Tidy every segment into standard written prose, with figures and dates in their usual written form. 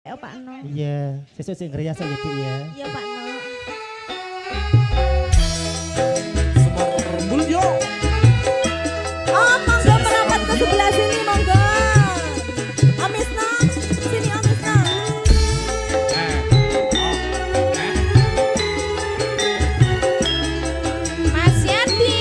Ya Pak No. Iya, sesuk sing ngerias ya Dik ya. Iya Pak No. Semar Mulyo. Oh, monggo merapat ke sebelah sini, monggo. Om Isno, sini Om Isno. Mas Yati.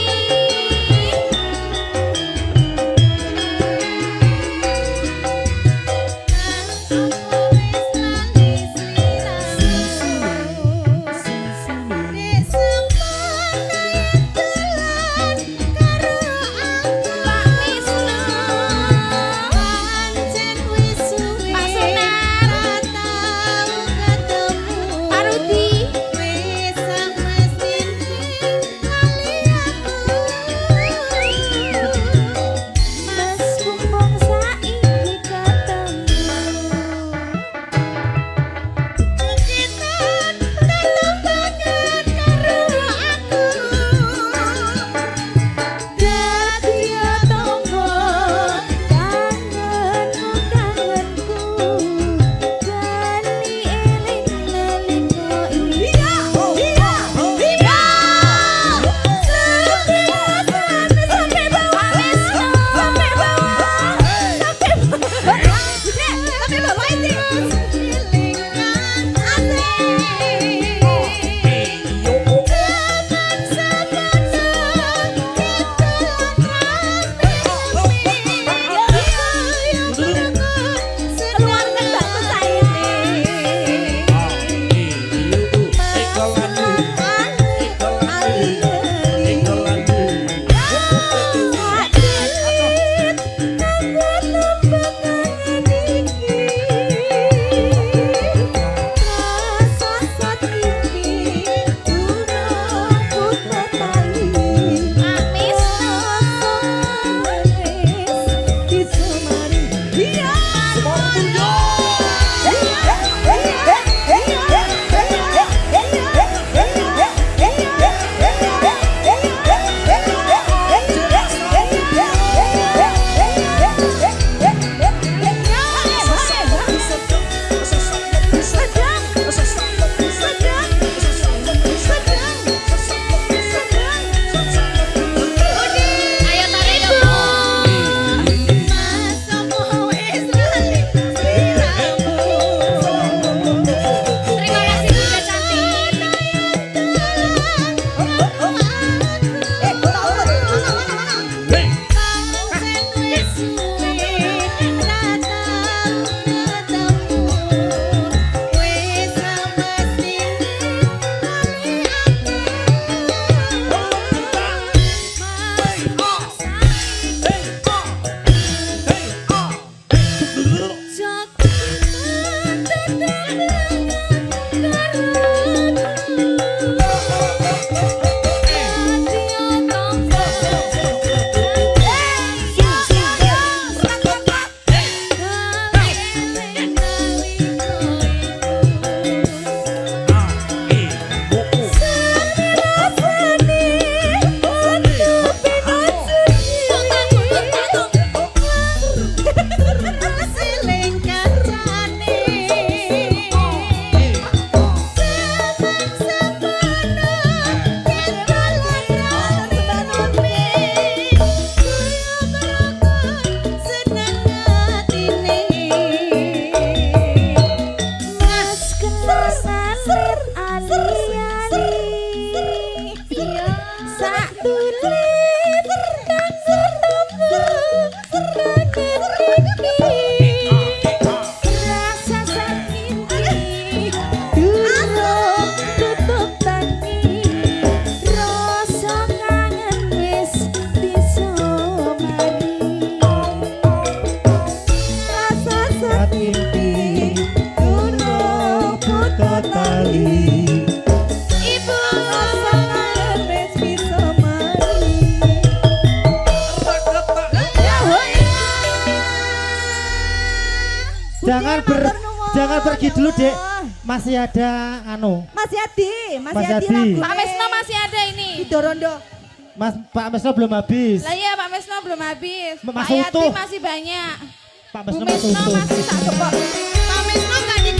Jangan pergi dulu, Dek. Masih ada anu. Mas Yadi, Mas Yadi. lagu. Pak Mesno masih ada ini. Di Dorondo. Pak Mesno belum habis. Lah iya Pak Mesno belum habis. Mas Pak Yati utuh. masih banyak. Pak Bu Mesno Mesno masih satu kok. Pak Mesno nggak di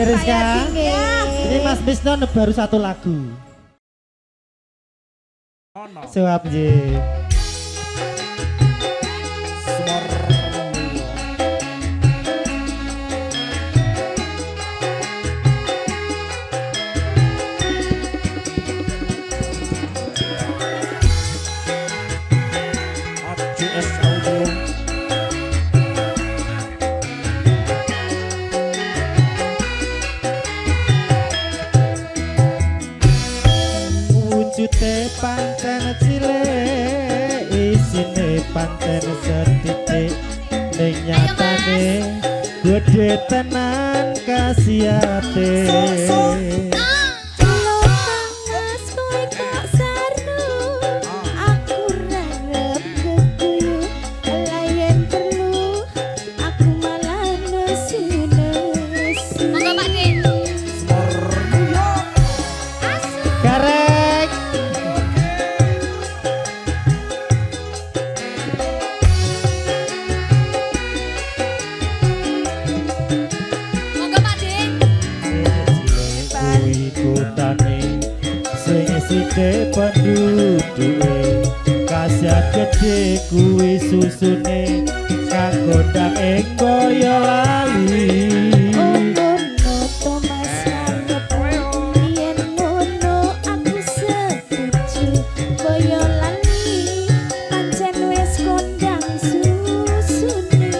Ade Rizka. Ya. Ini Mas Bisno baru satu lagu. Ono. Siap Ji. Semar mulya. AJS Audio. Wujude pancen cilik, isine pancen sethithik, ning nyatane gedhe tenan kasiate. Panas kowe kok saru, aku rarep keguyu, layan perlu, aku malah nesu-nesu. Monggo Pak Din. Semar mulya. Karek. Monggo Pak Din. Kuwi kutane sing sithik penduduke, kasiat gedhe kuwi susune kanggo ndak ing Boyolali. Oh ngono Thomas nganggep yen ngono aku setuju, Boyolali pancen wis kondang susune.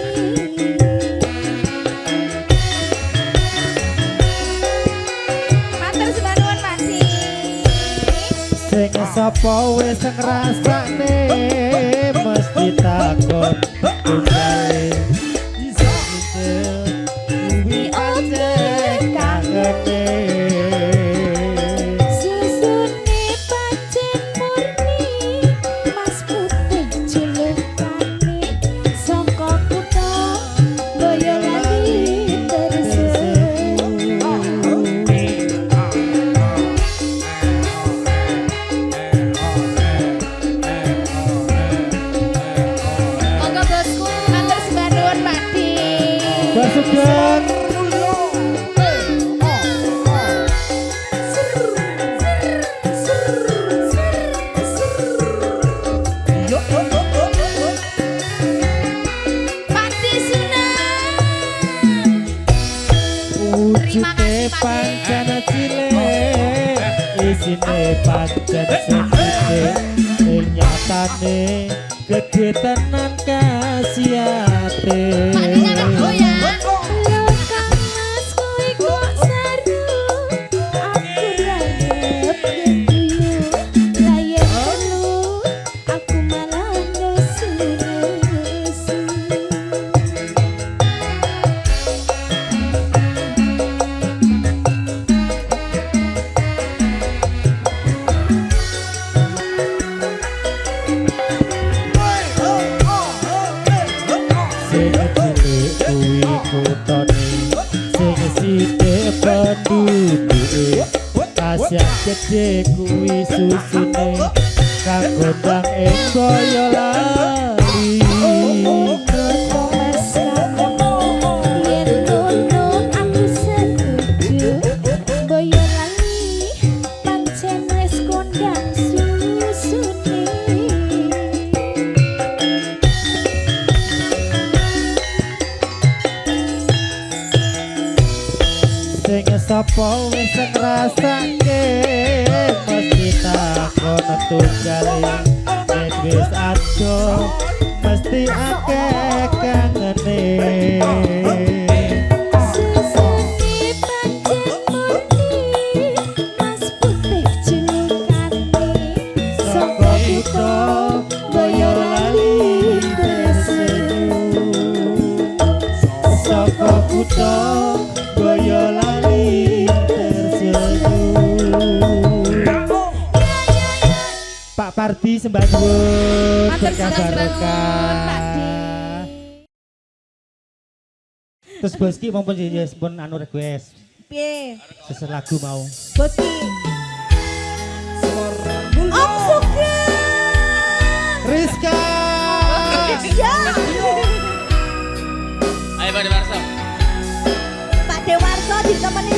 Matur sembah nuwun Pak Din. Sing sapa wis ngrasakne mesti takon tunggale. Kuwi pancen kangene. Susune pancen murni, Mas Putih julukane saka kutha Boyolali tersewu. Monggo bosku. Matur sembah nuwun Pak Din. Basugeng Pak Tisuna. wujude pancen cilik, isine pancen sithik, ing nyatane gedhe tenan kasiate. Pak Din sampe goyang. Lho Kang Mas kowe kok saru, aku rarep keguyu, layan perlu, aku malah nesu-nesu. Sing cilik kuwi kutane, sing sithik penduduke, kasiat gedhe kuwi susune kanggo ndang ing Boyolali. Thomas nganggep yen ngono aku setuju, Boyolali pancen wis kondang susune. Sing sapa wis ngrasake mesti takon tunggale, yen wis adoh mesti akeh kangene. Susune pancen murni, Mas Putih julukane saka kutha Boyolali tersewu. Saka kutha Boyolali tersewu. Pak Pardi sembah nuwun Matur berkah sembah nuwun, barokah. Pak Din. Terus boski maupun yes pun anu request Piye? sesat lagu mau. Boski. Semar mulya. Om Sugeng. Rizka. Ya. Ayo Pak Dewarso. Pak Dewarso ditemani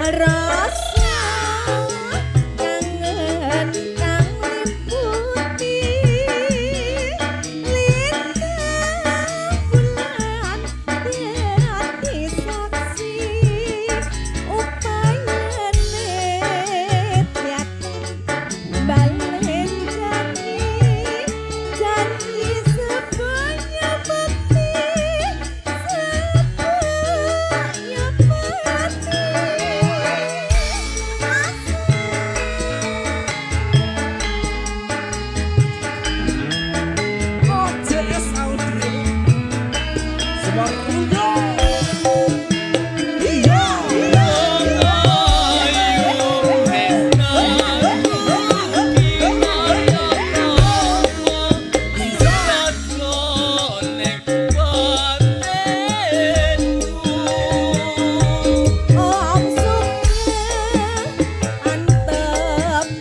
Rasa kangen kang liputi lintang bulan dadi saksi upayane yatim balen janji sebaya bekti sebaya bekti JS Audio Semarang iya Om suka antep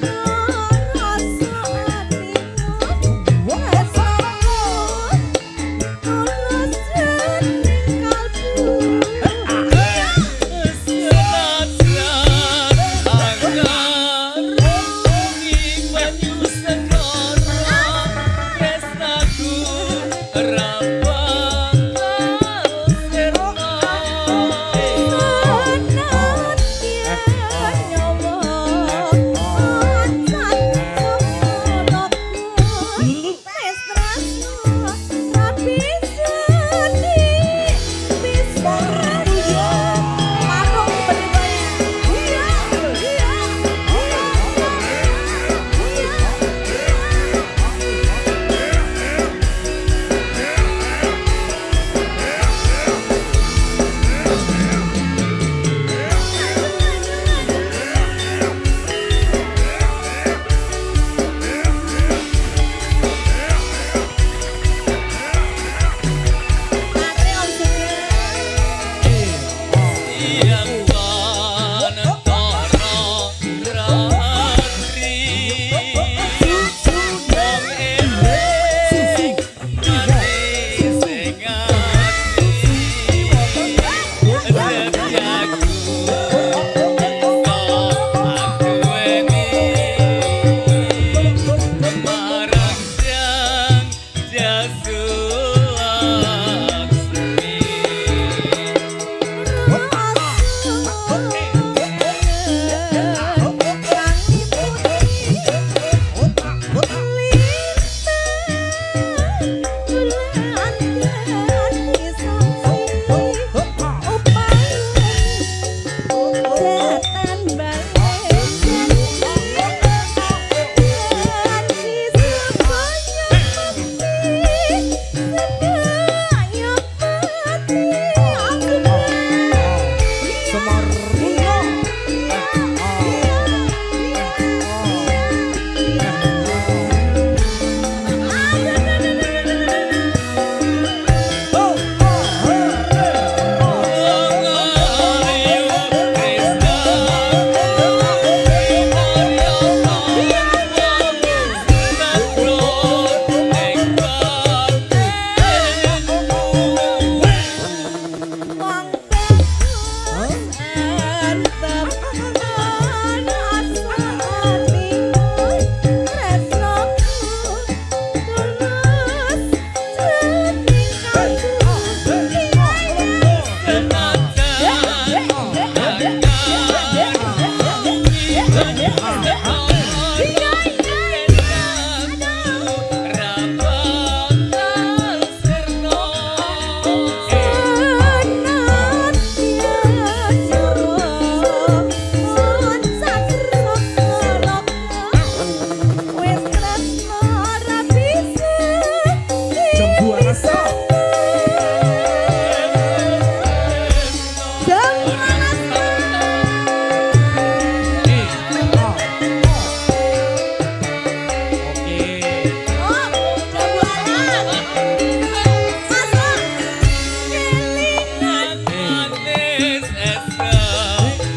rasa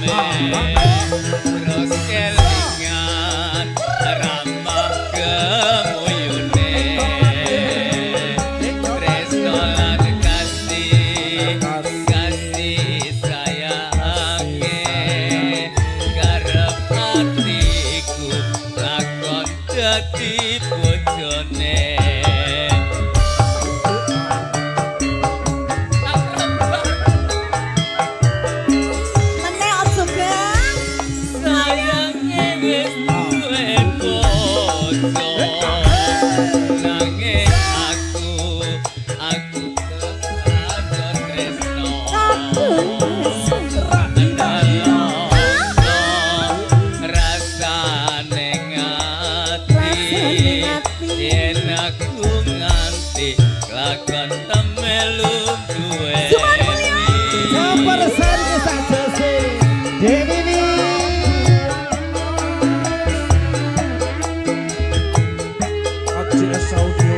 atimu tulus dening kalbu Sabar sari saja sih. Dewi ACS Audio.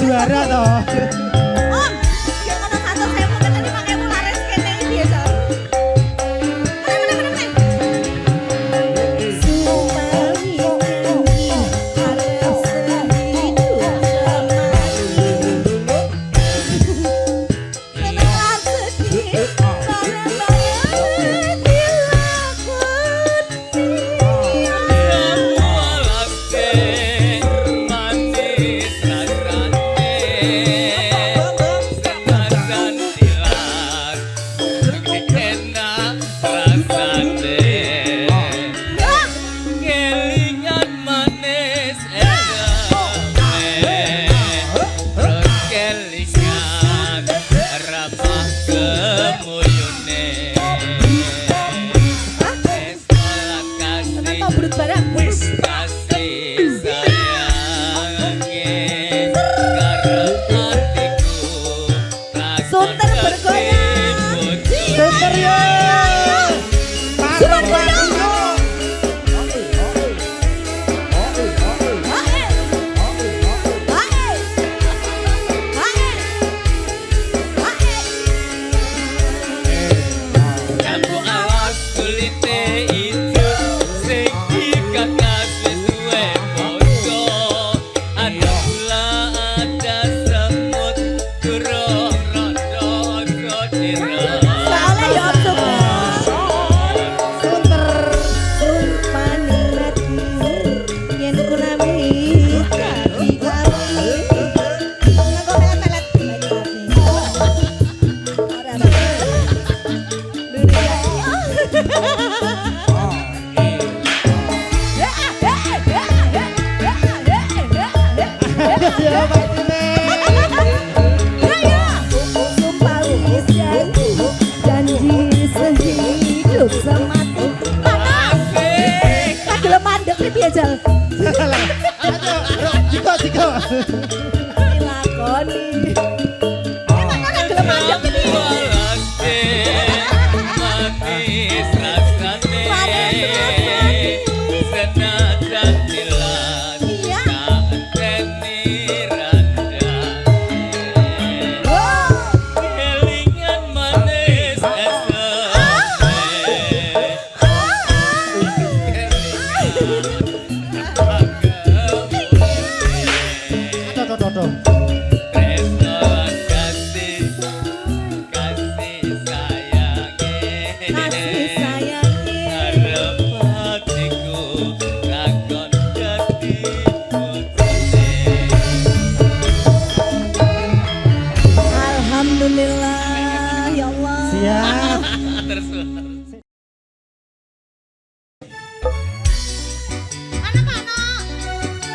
juara toh.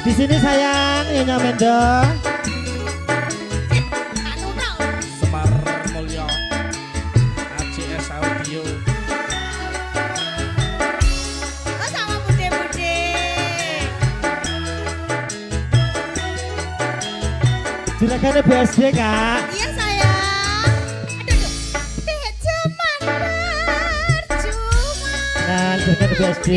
Di sini sayang, Nyonya Mendong. Semar Mulyo ACS Audio. Sama bude-bude. Juragannya BSD, Kak. Iya sayang. Aduh, cuman percuma. Nah, juragannya BSD.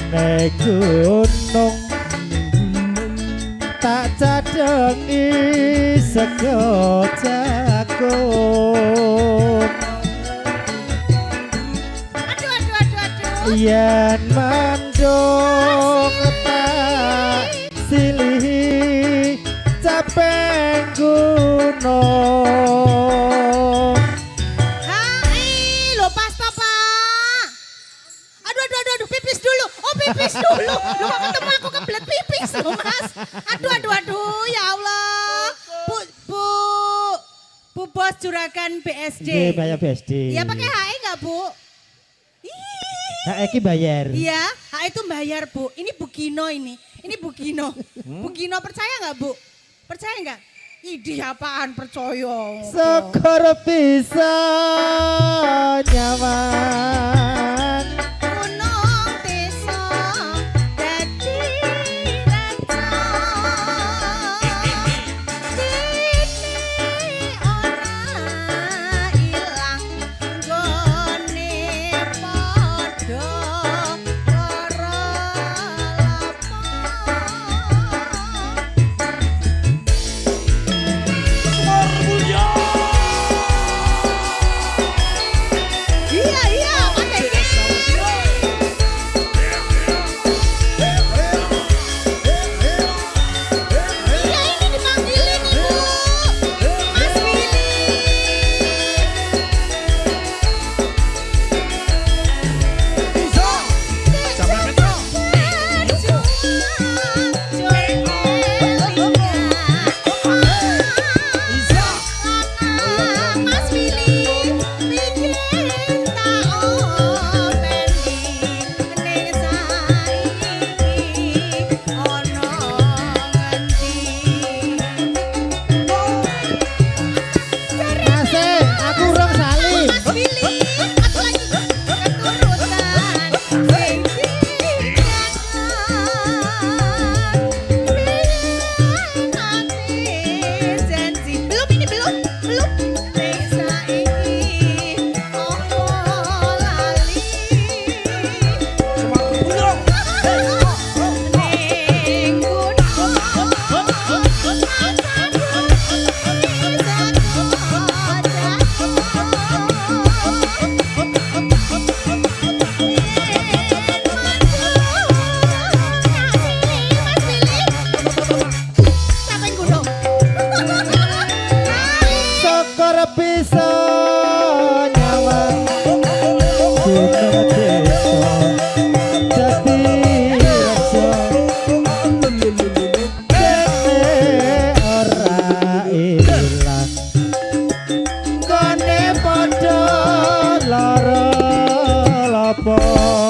nek gunung tak cadengi sego jagung yen mandung tak silih capek gunung. Hai, lo pasta pak. Aduh, pipis dulu. Oh pipis dulu. Lo kok ketemu aku kebelet pipis lo mas. Aduh, ya Allah. Bu bos juragan BSD. Nggih, bayar BSD. Iya pakai HE nggak bu? Iki bayar. Iya, HE itu bayar bu. Ini Bu Gino ini. Ini Bu Gino. Bu Gino percaya nggak bu? Percaya nggak? Idih apaan percaya? Syukur bisa nyaman. Gunung desa dadi raja. Dene ora ilang gone padha lara Iya, pakai Iya ini dipanggilin ibu Mas Willy. Zaman metro. Mas Willy bikin tak openi ning saiki ono ngendi. Asik, aku urung salih. Mas Willy, aku lagi keturutan sing janji. Belum ini belum. Ning saiki opo lali. Ning Syukur bisa nyaman. Gunung desa dadi raja. Dene ora ilang. Gone padha lara lapo.